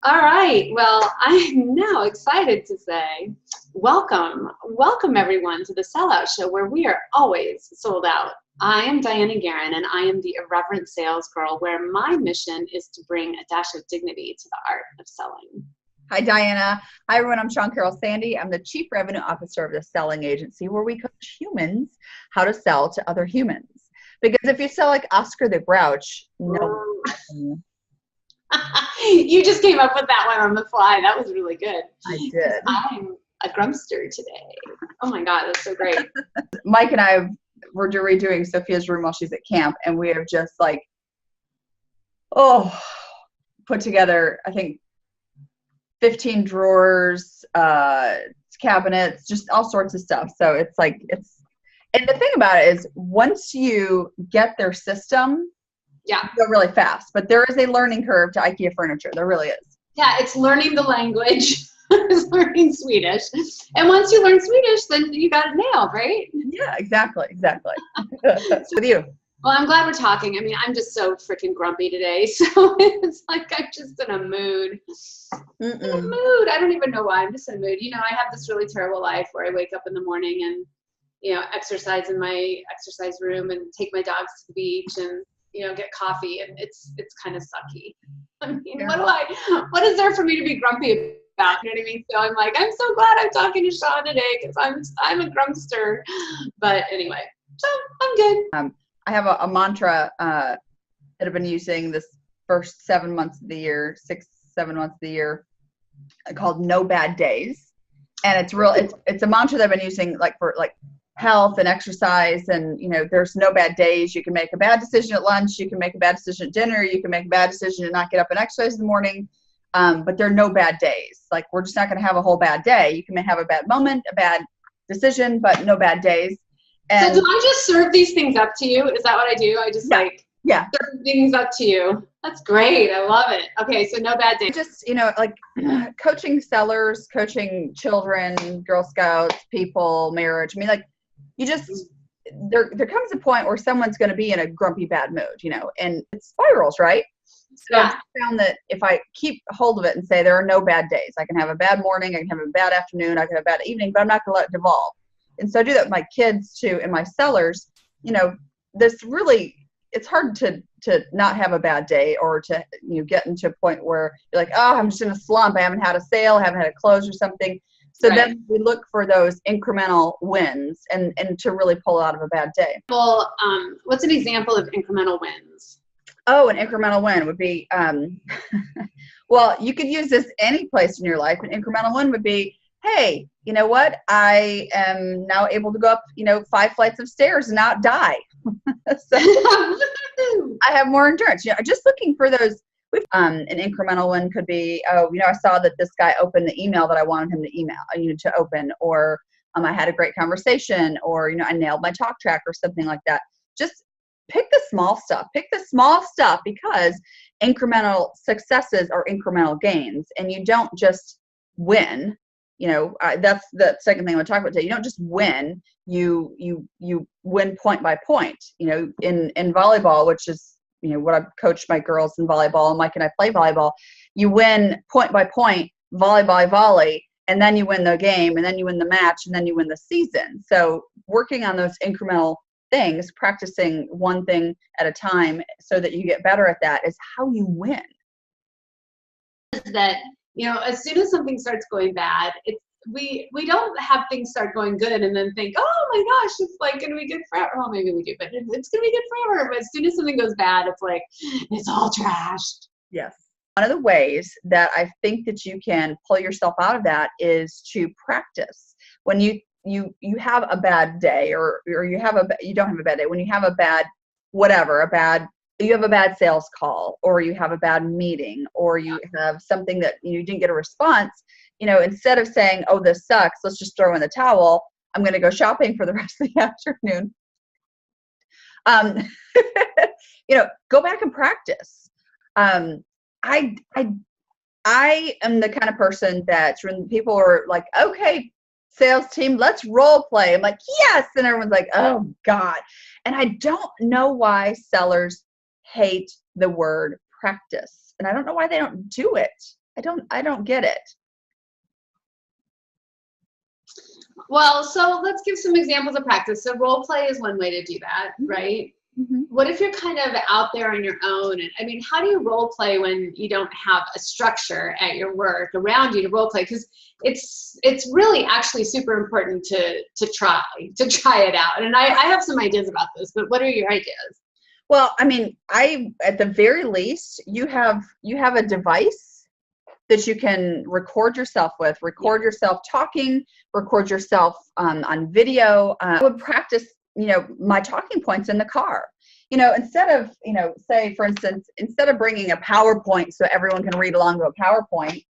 All right. Well, I'm now excited to say welcome. Welcome, everyone, to the SellOut Show, where we are always sold out. I am Dianna, and I am the irreverent sales girl, where my mission is to bring a dash of dignity to the art of selling. Hi, Dianna. Hi, everyone. I'm Shawn Sandy. I'm the Chief Revenue Officer of the Selling Agency, where we coach humans how to sell to other humans. Because if you sell like Oscar the Grouch, no. You just came up with that one on the fly. That was really good. I did. I'm a grumpster today. Oh my God, that's so great. Mike and I were redoing Sophia's room while she's at camp, and we have just like, put together, I think, 15 drawers, cabinets, just all sorts of stuff. So it's like, and the thing about it is once you get their system, you go really fast, but there is a learning curve to IKEA furniture. There really is. Yeah. It's learning the language. It's learning Swedish. And once you learn Swedish, then you got it nailed, right? Yeah, exactly. With you. Well, I'm glad we're talking. I mean, I'm just so freaking grumpy today. So it's like I'm just in a mood. In a mood. I don't even know why. I'm just in a mood. You know, I have this really terrible life where I wake up in the morning and, exercise in my exercise room and take my dogs to the beach and, get coffee. And it's kind of sucky. I mean, what is there for me to be grumpy about? You know what I mean? So I'm like, I'm so glad I'm talking to Shawn today because I'm a grumpster. But anyway, so I'm good. I have a mantra that I've been using this first 7 months of the year, 6-7 months of the year, called No Bad Days. And it's a mantra that I've been using for health and exercise. And, there's no bad days. You can make a bad decision at lunch. You can make a bad decision at dinner. You can make a bad decision to not get up and exercise in the morning. But there are no bad days. Like, we're just not going to have a whole bad day. You can have a bad moment, a bad decision, but no bad days. And so do I just serve these things up to you? Is that what I do? I just serve things up to you. That's great. I love it. Okay. So no bad days. Just, coaching sellers, coaching children, Girl Scouts, people, marriage. I mean, there comes a point where someone's going to be in a grumpy, bad mood, and it spirals, right? So I found that if I keep hold of it and say there are no bad days, I can have a bad morning, I can have a bad afternoon, I can have a bad evening, but I'm not going to let it devolve. And so I do that with my kids too, and my sellers. It's hard to not have a bad day or to get into a point where you're like, oh, I'm just in a slump. I haven't had a sale, I haven't had a close or something. So then we look for those incremental wins and to really pull out of a bad day. Well, what's an example of incremental wins? Oh, an incremental win would be, well, you could use this any place in your life. An incremental win would be, hey, you know what? I am now able to go up, 5 flights of stairs and not die. So I have more endurance. Just looking for those. An incremental one could be, I saw that this guy opened the email that I wanted him to open, or I had a great conversation, or, I nailed my talk track or something like that. Just pick the small stuff. Pick the small stuff because incremental successes are incremental gains, and you don't just win. That's the second thing I want to talk about today. You don't just win. You win point by point. In volleyball, which is what I've coached my girls in volleyball, and Mike and I play volleyball. You win point by point, volley by volley, and then you win the game, and then you win the match, and then you win the season. So working on those incremental things, practicing one thing at a time so that you get better at that is how you win. That, as soon as something starts going bad, we don't have things start going good and then think, oh my gosh, it's like going to be good forever. Well, maybe we do, but it's going to be good forever. But as soon as something goes bad, it's like, it's all trashed. Yes. One of the ways that I think that you can pull yourself out of that is to practice. When you have a bad day, or you don't have a bad day, when you have a bad you have a bad sales call, or you have a bad meeting, or you have something that you didn't get a response, instead of saying, oh, this sucks, let's just throw in the towel, I'm going to go shopping for the rest of the afternoon. Go back and practice. I am the kind of person that when people are like, okay, sales team, let's role play. I'm like, yes. And everyone's like, oh God. And I don't know why sellers hate the word practice. And I don't know why they don't do it. I don't get it. Well, so let's give some examples of practice. So role play is one way to do that, right? Mm-hmm. What if you're kind of out there on your own? And I mean, how do you role play when you don't have a structure at your work around you to role play? Because it's really actually super important to try it out. And I have some ideas about this, but what are your ideas? Well, I mean, at the very least, you have a device that you can record yourself with, record yourself talking, record yourself on video. I would practice, my talking points in the car. Instead of, say, for instance, instead of bringing a PowerPoint so everyone can read along to a PowerPoint,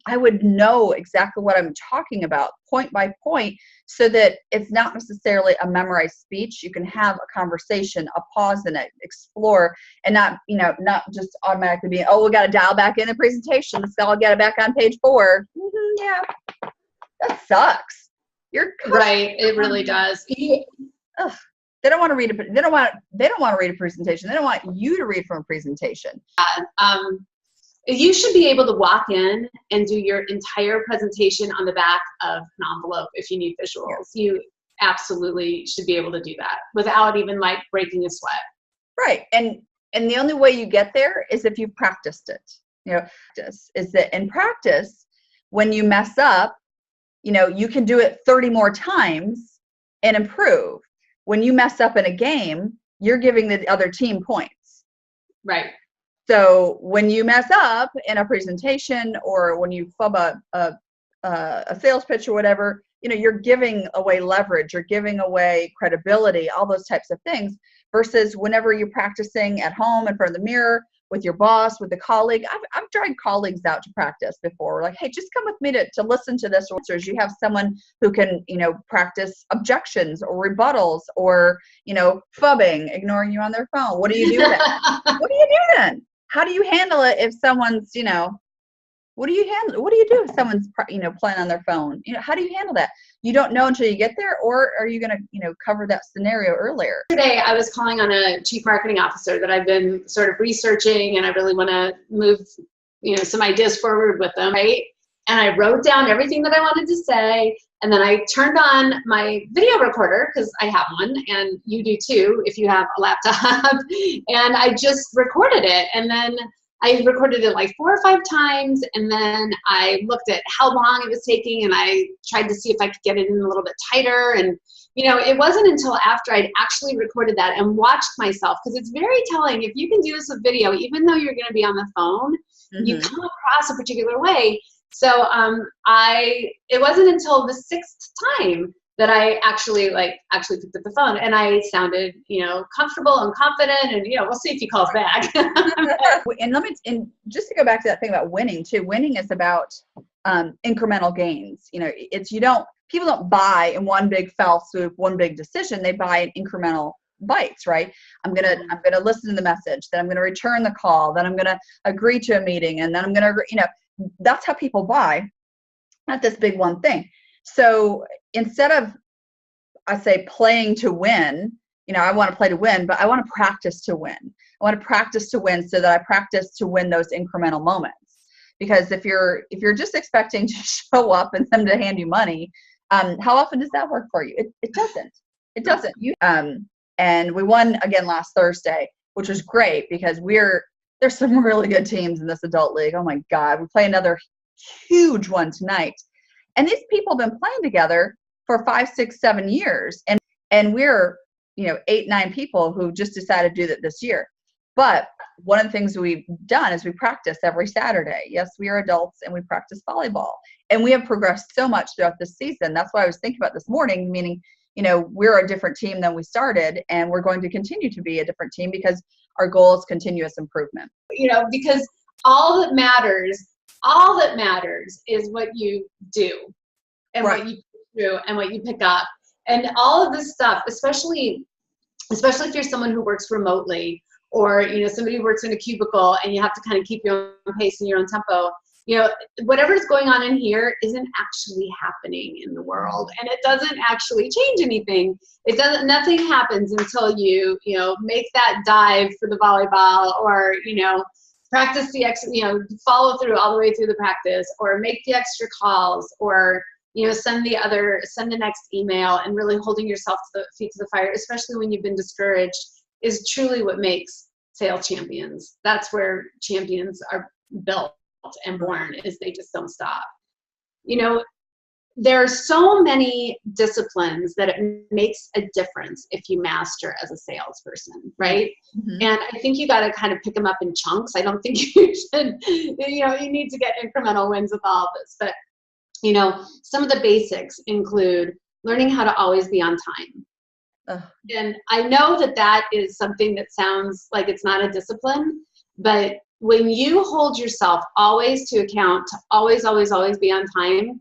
I would know exactly what I'm talking about point by point so that it's not necessarily a memorized speech. You can have a conversation, a pause in it, explore, and not just automatically being, oh, we got to dial back in the presentation. Let's all get it back on page 4. Mm-hmm, yeah, that sucks. You're right. It really does. Ugh. They don't want to read they don't want to read a presentation. They don't want you to read from a presentation. You should be able to walk in and do your entire presentation on the back of an envelope if you need visuals. You absolutely should be able to do that without even like breaking a sweat. Right. And the only way you get there is if you've practiced it. Is that in practice, when you mess up, you can do it 30 more times and improve. When you mess up in a game, you're giving the other team points. Right. So when you mess up in a presentation or when you flub a sales pitch or whatever, you're giving away leverage, you're giving away credibility, all those types of things, versus whenever you're practicing at home in front of the mirror with your boss, with a colleague. I've dragged colleagues out to practice before. We're like, hey, just come with me to listen to this. Or you have someone who can, practice objections or rebuttals or, phubbing, ignoring you on their phone. What do you do then? What do you do then? How do you handle it if someone's, what do you do if someone's, playing on their phone? How do you handle that? You don't know until you get there, or are you going to, cover that scenario earlier? Today, I was calling on a chief marketing officer that I've been sort of researching, and I really want to move, some ideas forward with them, right? And I wrote down everything that I wanted to say, and then I turned on my video recorder, because I have one, and you do too if you have a laptop, and I just recorded it, and then I recorded it like 4 or 5 times, and then I looked at how long it was taking, and I tried to see if I could get it in a little bit tighter. And, it wasn't until after I'd actually recorded that and watched myself, because it's very telling. If you can do this with video, even though you're going to be on the phone, you come across a particular way. So it wasn't until the 6th time that I actually picked up the phone, and I sounded, comfortable and confident, and, we'll see if he calls back. And just to go back to that thing about winning too, winning is about incremental gains. People don't buy in one big fell swoop, one big decision. They buy in incremental bites, right? I'm gonna listen to the message, then I'm gonna return the call, then I'm gonna agree to a meeting, and then I'm gonna, that's how people buy, not this big one thing. So instead of, I say, playing to win, I want to play to win, but I want to practice to win. I want to practice to win so that I practice to win those incremental moments. Because if you're just expecting to show up and them to hand you money, how often does that work for you? It doesn't. It doesn't. And we won again last Thursday, which was great because there's some really good teams in this adult league. Oh my God, we play another huge one tonight. And these people have been playing together for 5, 6, 7 years. And we're, 8, 9 people who just decided to do that this year. But one of the things we've done is we practice every Saturday. Yes, we are adults and we practice volleyball. And we have progressed so much throughout this season. That's why I was thinking about this morning, meaning, we're a different team than we started, and we're going to continue to be a different team because our goal is continuous improvement. Because all that matters is what you do and right. what you do and what you pick up. And all of this stuff, especially if you're someone who works remotely, or, somebody who works in a cubicle and you have to kind of keep your own pace and your own tempo, whatever's going on in here isn't actually happening in the world, and it doesn't actually change anything. Nothing happens until you make that dive for the volleyball, or, practice the follow through all the way through the practice, or make the extra calls, or send the next email, and really holding yourself to the feet to the fire, especially when you've been discouraged, is truly what makes sales champions. That's where champions are built and born, is they just don't stop. There are so many disciplines that it makes a difference if you master as a salesperson, right? Mm-hmm. And I think you got to kind of pick them up in chunks. I don't think you should, you need to get incremental wins with all of this. But, some of the basics include learning how to always be on time. And I know that is something that sounds like it's not a discipline, but when you hold yourself always to account to always, always, always be on time,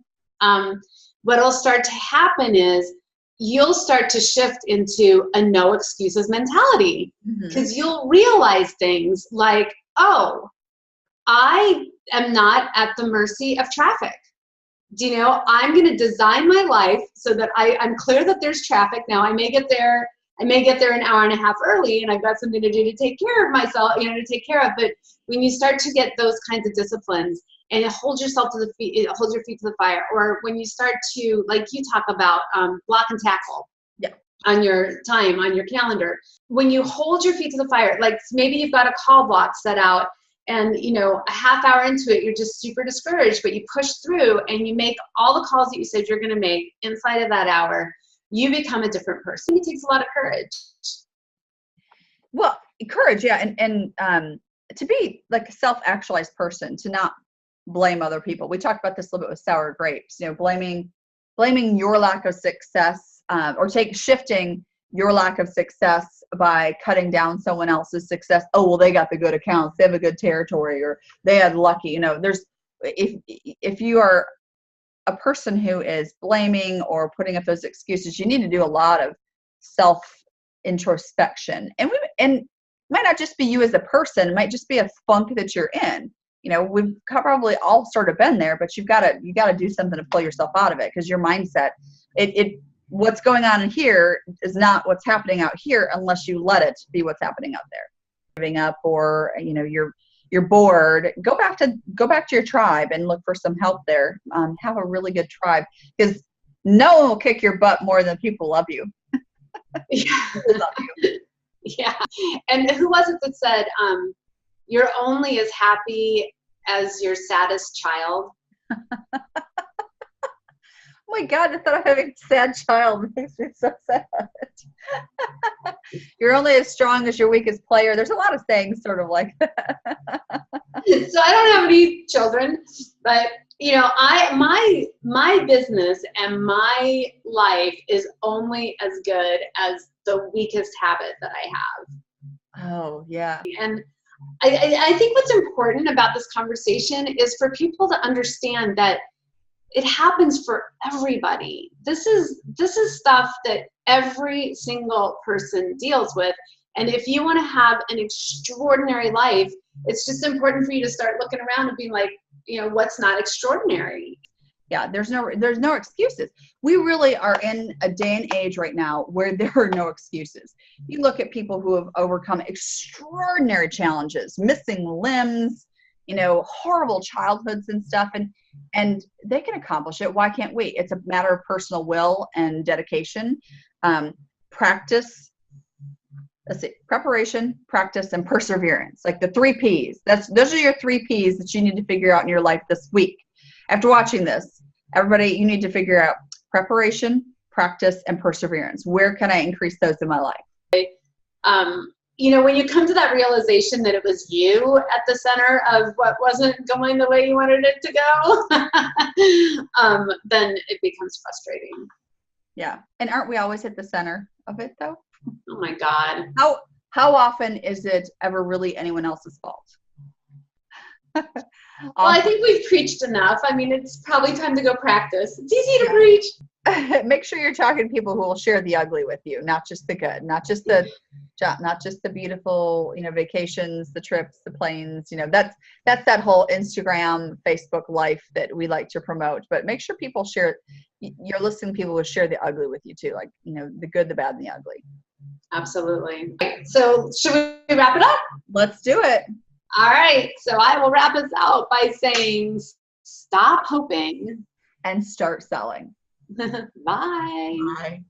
what'll start to happen is you'll start to shift into a no excuses mentality, because you'll realize things like, oh, I am not at the mercy of traffic. I'm going to design my life so that I'm clear that there's traffic. Now I may get there an hour and a half early, and I've got something to do to take care of myself, to take care of. But when you start to get those kinds of disciplines, and hold yourself to hold your feet to the fire, or when you start to, like you talk about, block and tackle on your time, on your calendar. When you hold your feet to the fire, like maybe you've got a call block set out, and a half hour into it, you're just super discouraged, but you push through and you make all the calls that you said you're going to make inside of that hour. You become a different person. It takes a lot of courage. Well, courage, yeah, and to be like a self-actualized person, to not blame other people. We talked about this a little bit with sour grapes. Blaming your lack of success, or shifting your lack of success by cutting down someone else's success. Oh, well, they got the good accounts, they have a good territory, or they had lucky. If you are a person who is blaming or putting up those excuses, you need to do a lot of self introspection. And it might not just be you as a person, it might just be a funk that you're in. We've probably all sort of been there, but you got to do something to pull yourself out of it, because your mindset, what's going on in here is not what's happening out here, unless you let it be what's happening out there. Giving up, or you're bored, go back to your tribe and look for some help there. Have a really good tribe, because no one will kick your butt more than people love you. Love you. Yeah. And who was it that said, you're only as happy as your saddest child? Oh my God, I thought of having a sad child. It makes me so sad. You're only as strong as your weakest player. There's a lot of sayings sort of like that. So I don't have any children, but my business and my life is only as good as the weakest habit that I have. Oh, yeah. And I think what's important about this conversation is for people to understand that it happens for everybody. This is stuff that every single person deals with. And if you want to have an extraordinary life, it's just important for you to start looking around and being like, what's not extraordinary? Yeah, there's no excuses. We really are in a day and age right now where there are no excuses. You look at people who have overcome extraordinary challenges, missing limbs, horrible childhoods and stuff, and they can accomplish it. Why can't we? It's a matter of personal will and dedication, practice. Let's see, preparation, practice, and perseverance. Like the 3 Ps. Those are your 3 Ps that you need to figure out in your life this week. After watching this, everybody, you need to figure out preparation, practice, and perseverance. Where can I increase those in my life? When you come to that realization that it was you at the center of what wasn't going the way you wanted it to go, then it becomes frustrating. Yeah. And aren't we always at the center of it, though? Oh, my God. How often is it ever really anyone else's fault? Well, I think we've preached enough. I mean, it's probably time to go practice. It's easy to preach. Make sure you're talking to people who will share the ugly with you, not just the good, not just the beautiful, vacations, the trips, the planes. That's that whole Instagram, Facebook life that we like to promote. But make sure people share. You're listening to people who share the ugly with you too, like the good, the bad, and the ugly. Absolutely. So should we wrap it up? Let's do it. All right. So I will wrap us out by saying, stop hoping and start selling. Bye. Bye.